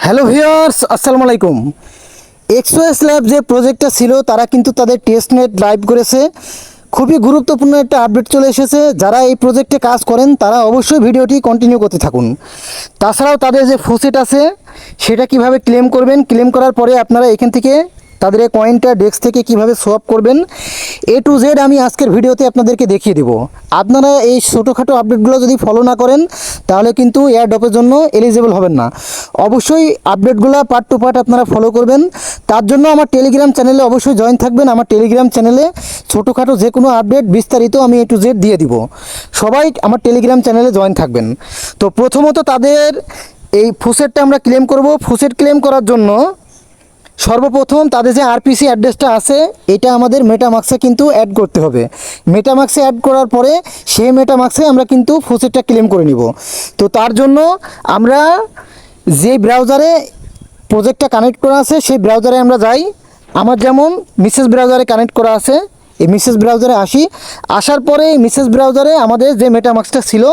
Hello viewers, আসসালামু আলাইকুম। XOS lab যে প্রজেক্টটা ছিল তারা কিন্তু তাদের টেস্টনেট লাইভ করেছে। খুবই গুরুত্বপূর্ণ একটা আপডেট চলে এসেছে। যারা এই প্রজেক্টে কাজ করেন তারা অবশ্যই ভিডিওটি কন্টিনিউ করতে থাকুন। তাছাড়াও তাদের যে ফুসেট আছে সেটা কিভাবে ক্লেম করবেন, ক্লেম করার পরে আপনারা এখান থেকে তাদের এই কয়েনটা ডেস্ক থেকে কিভাবে সোয়াপ করবেন, এ টু জেড আমি আজকের ভিডিওতে আপনাদেরকে দেখিয়ে দেব। আপনারা এই ছোটোখাটো আপডেটগুলো যদি ফলো না করেন তাহলে কিন্তু এয়ারড্রপের জন্য এলিজিবল হবেন না। অবশ্যই আপডেটগুলো পার্ট টু পার্ট আপনারা ফলো করবেন। তার জন্য আমার টেলিগ্রাম চ্যানেলে অবশ্যই জয়েন থাকবেন। আমার টেলিগ্রাম চ্যানেলে ছোটোখাটো যে কোনো আপডেট বিস্তারিত আমি এ টু জেড দিয়ে দিব। সবাই আমার টেলিগ্রাম চ্যানেলে জয়েন থাকবেন। তো প্রথমত তাদের এই ফুসেটটা আমরা ক্লেম করব। ফুসেট ক্লেম করার জন্য সর্বপ্রথম তাদের যে আরপিসি অ্যাড্রেসটা আছে এটা আমাদের মেটামাক্সে কিন্তু অ্যাড করতে হবে। মেটামাক্সে অ্যাড করার পরে সেই মেটামাক্সে আমরা কিন্তু ফুসেটটা ক্লেম করে নিব। তো তার জন্য আমরা যে ব্রাউজারে প্রজেক্টটা কানেক্ট করা আছে সেই ব্রাউজারে আমরা যাই। আমার যেমন মিসেস ব্রাউজারে কানেক্ট করা আছে, এই মিসেস ব্রাউজারে আসি। আসার পরে এই মিসেস ব্রাউজারে আমাদের যে মেটামাক্সটা ছিল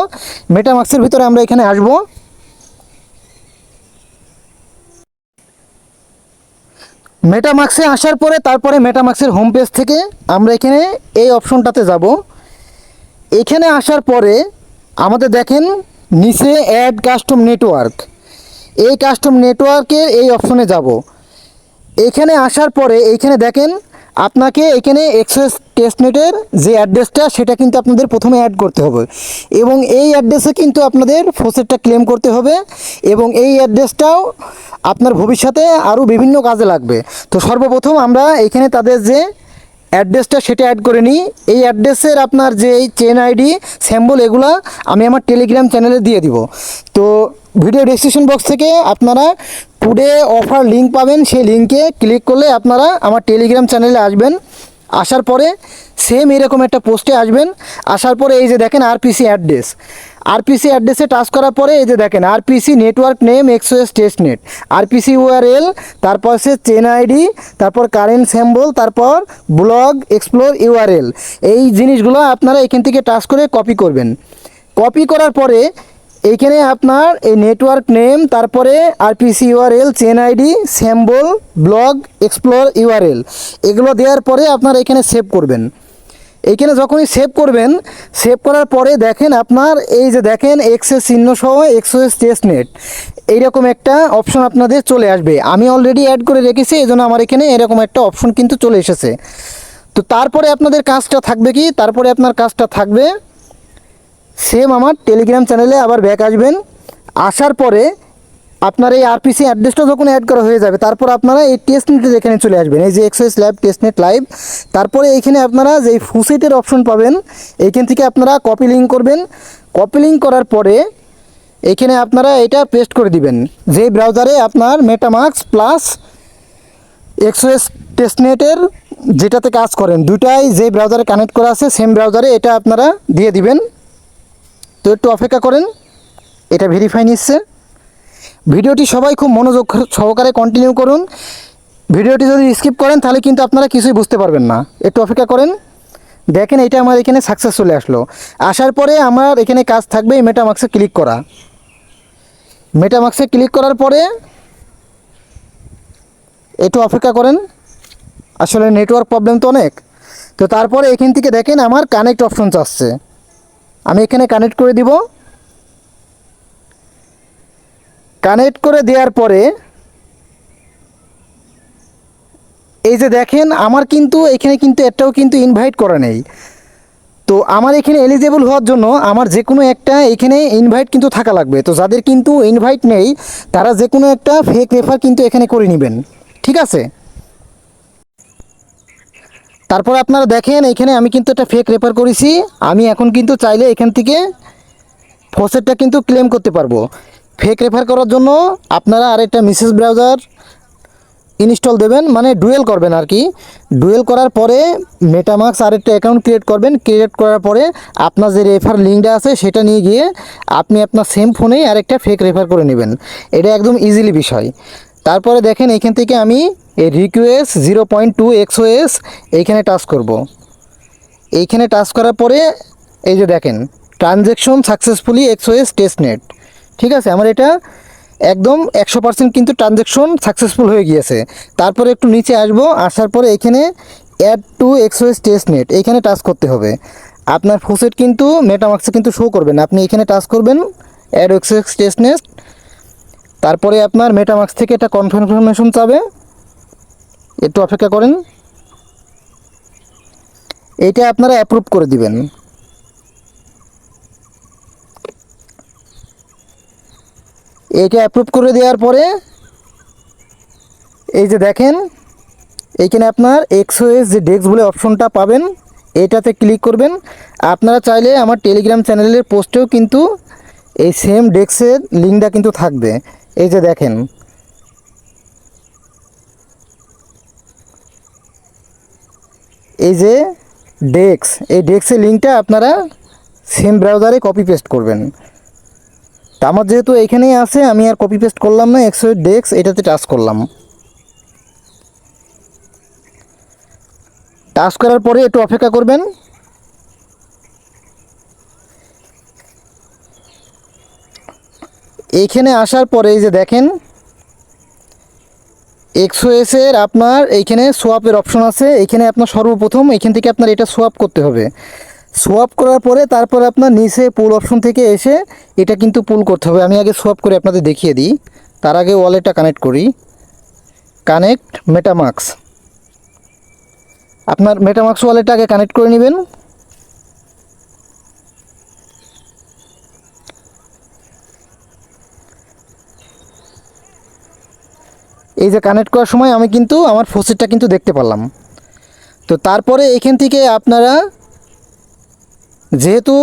মেটামাক্সের ভিতরে আমরা এখানে আসবো। মেটামাক্সে আসার পরে তারপরে মেটামাক্সের হোম পেজ থেকে আমরা এখানে এই অপশনটাতে যাব। এখানে আসার পরে আমাদের দেখেন নিচে অ্যাড কাস্টম নেটওয়ার্ক, এই কাস্টম নেটওয়ার্কের এই অপশনে যাব। এখানে আসার পরে এইখানে দেখেন আপনাকে এখানে এক্সএস টেস্টনেটের যে অ্যাড্রেসটা সেটা কিন্তু আপনাদের প্রথমে অ্যাড করতে হবে এবং এই অ্যাড্রেসে কিন্তু আপনাদের ফোসেটটা ক্লেম করতে হবে এবং এই অ্যাড্রেসটাও আপনার ভবিষ্যতে আরও বিভিন্ন কাজে লাগবে। তো সর্বপ্রথম আমরা এখানে তাদের যে অ্যাড্রেসটা সেটা অ্যাড করে নিই। এই অ্যাড্রেসের আপনার যে চেন আইডি স্যাম্বল এগুলো আমি আমার টেলিগ্রাম চ্যানেলে দিয়ে দিব। তো ভিডিও ডেসক্রিপশন বক্স থেকে আপনারা টুডে অফার লিঙ্ক পাবেন, সেই লিঙ্কে ক্লিক করলে আপনারা আমার টেলিগ্রাম চ্যানেলে আসবেন। আসার পরে সেম এরকম একটা পোস্টে আসবেন। আসার পরে এই যে দেখেন আরপিসি অ্যাড্রেস, আরপিসি অ্যাড্রেসে টাচ করার পরে এই যে দেখেন RPC network name XOS testnet, RPC URL, তারপর সে চেন আইডি, তারপর কারেন্ট স্যাম্বল, তারপর ব্লগ এক্সপ্লোর ইউআরএল। এই জিনিসগুলো আপনারা এখান থেকে টাচ করে কপি করবেন। কপি করার পরে এইখানে আপনার এই নেটওয়ার্ক নেম, তারপরে RPC URL, chain ID, স্যাম্বল, blog explore URL এগুলো দেওয়ার পরে আপনারা এখানে সেভ করবেন। এইখানে যখনই সেভ করবেন, সেভ করার পরে দেখেন আপনার এই যে দেখেন এক্সএস চিহ্ন সহ এক্সওএস টেস্টনেট এইরকম একটা অপশন আপনাদের চলে আসবে। আমি অলরেডি অ্যাড করে রেখেছি, এই জন্য আমার এখানে এরকম একটা অপশন কিন্তু চলে এসেছে। তো তারপরে আপনাদের কাজটা থাকবে কি, তারপরে আপনার কাজটা থাকবে সেম আমার টেলিগ্রাম চ্যানেলে আবার ব্যাক আসবেন। আসার পরে আপনার এই আরপিসি অ্যাড্রেসটা যখন অ্যাড করা হয়ে যাবে তারপর আপনারা এই টেস্টনেটের এখানে চলে আসবেন, এই যে এক্সএস ল্যাব টেস্টনেট লাইভ। তারপরে এইখানে আপনারা যে ফুসেটের অপশন পাবেন এইখান থেকে আপনারা কপি লিঙ্ক করবেন। কপি লিঙ্ক করার পরে এইখানে আপনারা এটা পেস্ট করে দিবেন যে ব্রাউজারে আপনার মেটামাক্স প্লাস এক্সওএস টেস্টনেটের যেটাতে কাজ করেন দুটাই যে ব্রাউজারে কানেক্ট করা আছে সেম ব্রাউজারে এটা আপনারা দিয়ে দিবেন। তো একটু অপেক্ষা করেন, এটা ভেরিফাই নিচ্ছে। ভিডিওটি সবাই খুব মনোযোগ সহকারে কন্টিনিউ করুন। ভিডিওটি যদি স্কিপ করেন তাহলে কিন্তু আপনারা কিছুই বুঝতে পারবেন না। একটু অপেক্ষা করেন। দেখেন এটা আমার এখানে সাকসেস চলে আসলো। আসার পরে আমার এখানে কাজ থাকবে এই মেটামাক্সে ক্লিক করা। মেটামাক্সে ক্লিক করার পরে একটু অপেক্ষা করেন, আসলে নেটওয়ার্ক প্রবলেম তো অনেক। তো তারপরে এখান থেকে দেখেন আমার কানেক্ট অপশন আসছে, আমি এখানে কানেক্ট করে দিব। কানেক্ট করে দেওয়ার পরে এই যে দেখেন আমার কিন্তু এখানে কিন্তু একটাও কিন্তু ইনভাইট করা নেই। তো আমার এখানে এলিজেবল হওয়ার জন্য আমার যে কোনো একটা এখানে ইনভাইট কিন্তু থাকা লাগবে। তো যাদের কিন্তু ইনভাইট নেই তারা যে কোনো একটা ফেক রেফার কিন্তু এখানে করে নেবেন, ঠিক আছে। তারপর আপনারা দেখেন এখানে আমি কিন্তু একটা ফেক রেফার করেছি। আমি এখন কিন্তু চাইলে এখান থেকে ফসেটটা কিন্তু ক্লেম করতে পারবো। ফেক রেফার করার জন্য আপনারা আরেকটা মিসেস ব্রাউজার ইনস্টল দেবেন, মানে ডুয়েল করবেন আর কি। ডুয়েল করার পরে মেটামাক্স আরেকটা অ্যাকাউন্ট ক্রিয়েট করবেন। ক্রিয়েট করার পরে আপনার যে রেফার লিঙ্কটা আছে সেটা নিয়ে গিয়ে আপনি আপনার সেম ফোনেই আরেকটা ফেক রেফার করে নেবেন। এটা একদম ইজিলি বিষয়। তারপরে দেখেন এখান থেকে আমি এই রিকোয়েস্ট 0.2 এক্সওএস এইখানে টাচ করব। এইখানে টাচ করার পরে এই যে দেখেন ট্রানজ্যাকশন সাকসেসফুলি এক্সওএস টেস্টনেট, ঠিক আছে। আমার এটা একদম 100% কিন্তু ট্রানজ্যাকশন সাকসেসফুল হয়ে গিয়েছে। তারপরে একটু নিচে আসবো, আসার পরে এখানে অ্যাড টু এক্সওএস টেস্টনেট এইখানে টাচ করতে হবে। আপনার ফোসেট কিন্তু মেটামাক্সে কিন্তু শো করবে না, আপনি এখানে টাচ করবেন অ্যাড এক্সওএস টেস্টনেট। তারপরে আপনার মেটামাক্স থেকে এটা কনফার্মেশন চাবে, একটু অপেক্ষা করেন, এইটা আপনারা অ্যাপ্রুভ করে দিবেন। এইটা অ্যাপ্রুভ করে দেওয়ার পরে এই যে দেখেন এইখানে আপনার এক্সওএস যে ডেস্ক বলে অপশনটা পাবেন, এটাতে ক্লিক করবেন। আপনারা চাইলে আমার টেলিগ্রাম চ্যানেলের পোস্টেও কিন্তু এই সেম ডেস্কের লিঙ্কটা কিন্তু থাকবে। এই যে দেখেন, এই যে ডেস্ক, এই ডেস্কের লিঙ্কটা আপনারা সেম ব্রাউজারে কপি পেস্ট করবেন। তা আমার যেহেতু এইখানেই আছে, আমি আর কপি পেস্ট করলাম না, এক্সওএস ডেস্ক এটাতে টাচ করলাম। টাচ করার পরে একটু অপেক্ষা করবেন। এইখানে আসার পরে এই যে দেখেন এক্সওএসের আপনার এইখানে সোয়াপের অপশন আছে। এইখানে আপনার সর্বপ্রথম এইখান থেকে আপনার এটা সোয়াপ করতে হবে। সোয়াপ করার পরে তারপরে আপনার নিচে পুল অপশন থেকে এসে এটা কিন্তু পুল করতে হবে। আমি আগে সোয়াপ করে আপনাদের দেখিয়ে দিই, তার আগে ওয়ালেটটা কানেক্ট করি। কানেক্ট মেটামাক্স, আপনার মেটামাক্স ওয়ালেটটা আগে কানেক্ট করে নেবেন। এই যে কানেক্ট করার সময় আমি কিন্তু আমার ফোসেটটা কিন্তু দেখতে পারলাম। তো তারপরে এখান থেকে আপনারা যেহেতু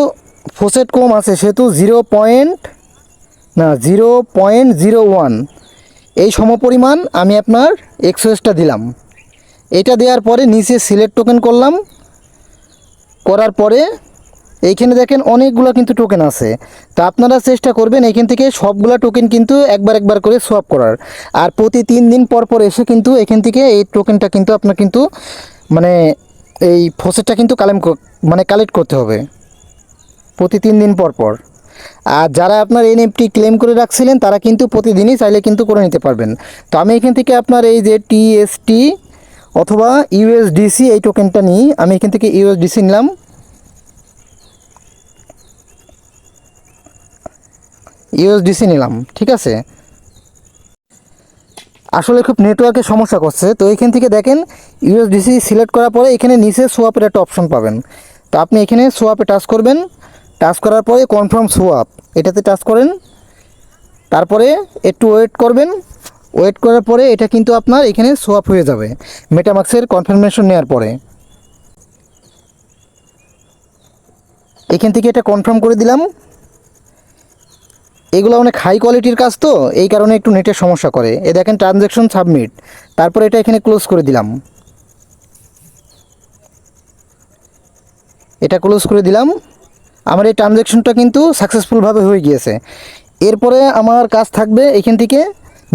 ফোসেট কম আছে সেহেতু 0.01 এই সমপরিমাণ আমি আপনার এক্সওএসটা দিলাম। এটা দেওয়ার পরে নিচে সিলেক্ট টোকেন করলাম, করার পরে এইখানে দেখেন অনেকগুলো কিন্তু টোকেন আছে। তো আপনারা চেষ্টা করবেন এখান থেকে সবগুলা টোকেন কিন্তু একবার করে সোয়াপ করার। আর প্রতি 3 দিন পর পর এসে কিন্তু এখান থেকে এই টোকেনটা কিন্তু আপনার কিন্তু মানে এই ফসেটটা কিন্তু কালেক্ট করতে হবে প্রতি 3 দিন পর পর। আর যারা আপনার এনএফটি ক্লেম করে রাখছিলেন তারা কিন্তু প্রতিদিনই চাইলে কিন্তু করে নিতে পারবেন। তো আমি এখান থেকে আপনার এই যে টিএসটি অথবা ইউএসডিসি এই টোকেনটা নিই, আমি এখান থেকে ইউএসডিসি নিলাম। ইউএসডিসি নিলাম, ঠিক আছে। আসলে খুব নেটওয়ার্কের সমস্যা করছে। তো এইখান থেকে দেখেন ইউএসডিসি সিলেক্ট করার পরে এখানে নিচে সোয়াপের একটা অপশন পাবেন। তো আপনি এখানে সোয়াপে টাচ করবেন, টাচ করার পরে কনফার্ম সোয়াপ এটাতে টাচ করেন। তারপরে একটু ওয়েট করবেন, ওয়েট করার পরে এটা কিন্তু আপনার এখানে সোয়াপ হয়ে যাবে মেটামাক্সের কনফার্মেশন নেওয়ার পরে। এখান থেকে এটা কনফার্ম করে দিলাম। এগুলো অনেক হাই কোয়ালিটির কাজ, তো এই কারণে একটু নেটের সমস্যা করে। এ দেখেন ট্রানজ্যাকশন সাবমিট, তারপরে এটা এখানে ক্লোজ করে দিলাম। এটা ক্লোজ করে দিলাম। আমার এই ট্রানজ্যাকশনটা কিন্তু সাকসেসফুলভাবে হয়ে গিয়েছে। এরপরে আমার কাজ থাকবে এখান থেকে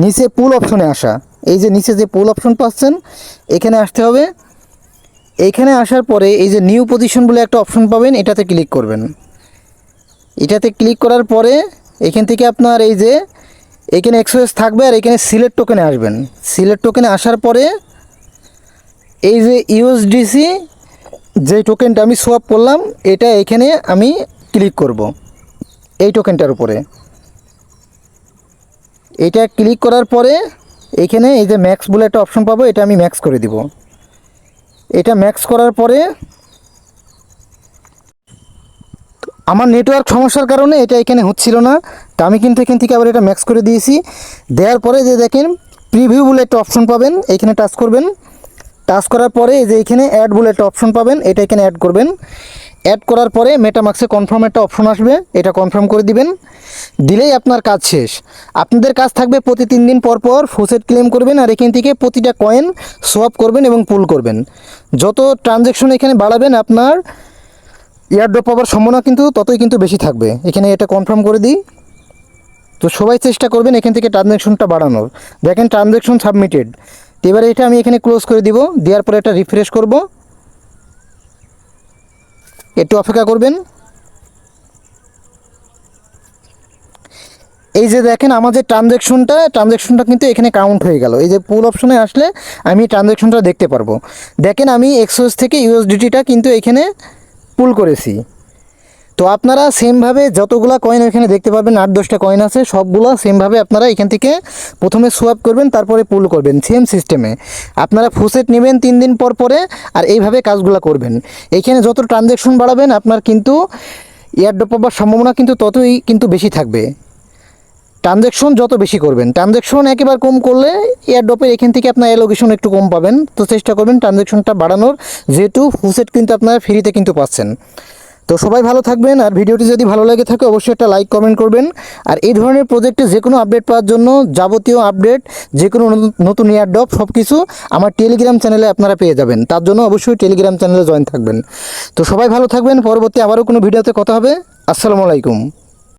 নিচে পুল অপশনে আসা। এই যে নিচে যে পুল অপশন পাচ্ছেন এখানে আসতে হবে। এইখানে আসার পরে এই যে নিউ পজিশন বলে একটা অপশন পাবেন, এটাতে ক্লিক করবেন। এটাতে ক্লিক করার পরে এখান থেকে আপনার এই যে এখানে এক্সওএস থাকবে আর এখানে সিলেক্ট টোকেনে আসবেন। সিলেক্ট টোকেনে আসার পরে এই যে ইউএসডিসি যে টোকেনটা আমি সোয়াপ করলাম এটা এখানে আমি ক্লিক করব এই টোকেনটার উপরে। এটা ক্লিক করার পরে এখানে এই যে ম্যাক্স বলে একটা অপশন পাবো, এটা আমি ম্যাক্স করে দিব। এটা ম্যাক্স করার পরে আমার নেটওয়ার্ক সমস্যার কারণে এটা এখানে হচ্ছিল না। তা আমি কিন্তু এখান থেকে আবার এটা ম্যাক্স করে দিয়েছি। দেওয়ার পরে যে দেখেন প্রিভিউ বলে একটা অপশন পাবেন, এইখানে টাচ করবেন। টাচ করার পরে এই যে এখানে অ্যাড বলে একটা অপশন পাবেন, এটা এখানে অ্যাড করবেন। অ্যাড করার পরে মেটামাক্সে কনফার্ম একটা অপশন আসবে, এটা কনফার্ম করে দিবেন। দিলেই আপনার কাজ শেষ। আপনাদের কাজ থাকবে প্রতি 3 দিন পর পর ফোসেট ক্লেম করবেন আর এখান থেকে প্রতিটা কয়েন সোয়াপ করবেন এবং পুল করবেন। যত ট্রানজ্যাকশন এখানে বাড়াবেন আপনার এয়ারড্রপ পাওয়ার সম্ভাবনা কিন্তু ততই কিন্তু বেশি থাকবে। এখানে এটা কনফার্ম করে দিই। তো সবাই চেষ্টা করবেন এখান থেকে ট্রানজ্যাকশনটা বাড়ানোর। দেখেন ট্রানজ্যাকশন সাবমিটেড। এবারে এটা আমি এখানে ক্লোজ করে দিব। দেওয়ার পরে এটা রিফ্রেশ করব, একটু অপেক্ষা করবেন। এই যে দেখেন আমার যে ট্রানজ্যাকশনটা কিন্তু এখানে কাউন্ট হয়ে গেল। এই যে পুল অপশনে আসলে আমি ট্রানজ্যাকশনটা দেখতে পারবো। দেখেন আমি এক্সওএস থেকে ইউএসডিটিটা কিন্তু এখানে পুল করেছি। তো আপনারা সেমভাবে যতগুলা কয়েন এখানে দেখতে পাবেন, 8-10টা কয়েন আছে, সবগুলো সেমভাবে আপনারা এখান থেকে প্রথমে সোয়াপ করবেন, তারপরে পুল করবেন সেম সিস্টেমে। আপনারা ফুসেট নেবেন 3 দিন পর পরে, আর এইভাবে কাজগুলো করবেন। এইখানে যত ট্রানজ্যাকশন বাড়াবেন আপনার কিন্তু এয়ারড্রপ পাওয়ার সম্ভাবনা কিন্তু ততই কিন্তু বেশি থাকবে। ট্রানজ্যাকশন যত বেশি করবেন, ট্রানজ্যাকশন একেবারে কম করলে এয়ারড্রপের এখান থেকে আপনার অ্যালোকেশন একটু কম পাবেন। তো চেষ্টা করবেন ট্রানজ্যাকশনটা বাড়ানোর, যেহেতু ফুসেট কিন্তু আপনারা ফ্রিতে কিন্তু পাচ্ছেন। তো সবাই ভালো থাকবেন, আর ভিডিওটি যদি ভালো লাগে থাকে অবশ্যই একটা লাইক কমেন্ট করবেন। আর এই ধরনের প্রজেক্টে যে কোনো আপডেট পাওয়ার জন্য, যাবতীয় আপডেট, যে কোনো নতুন এয়ারড্রপ সব কিছু আমার টেলিগ্রাম চ্যানেলে আপনারা পেয়ে যাবেন। তার জন্য অবশ্যই টেলিগ্রাম চ্যানেলে জয়েন থাকবেন। তো সবাই ভালো থাকবেন, পরবর্তী আবারও কোনো ভিডিওতে কথা হবে। আসসালামু আলাইকুম।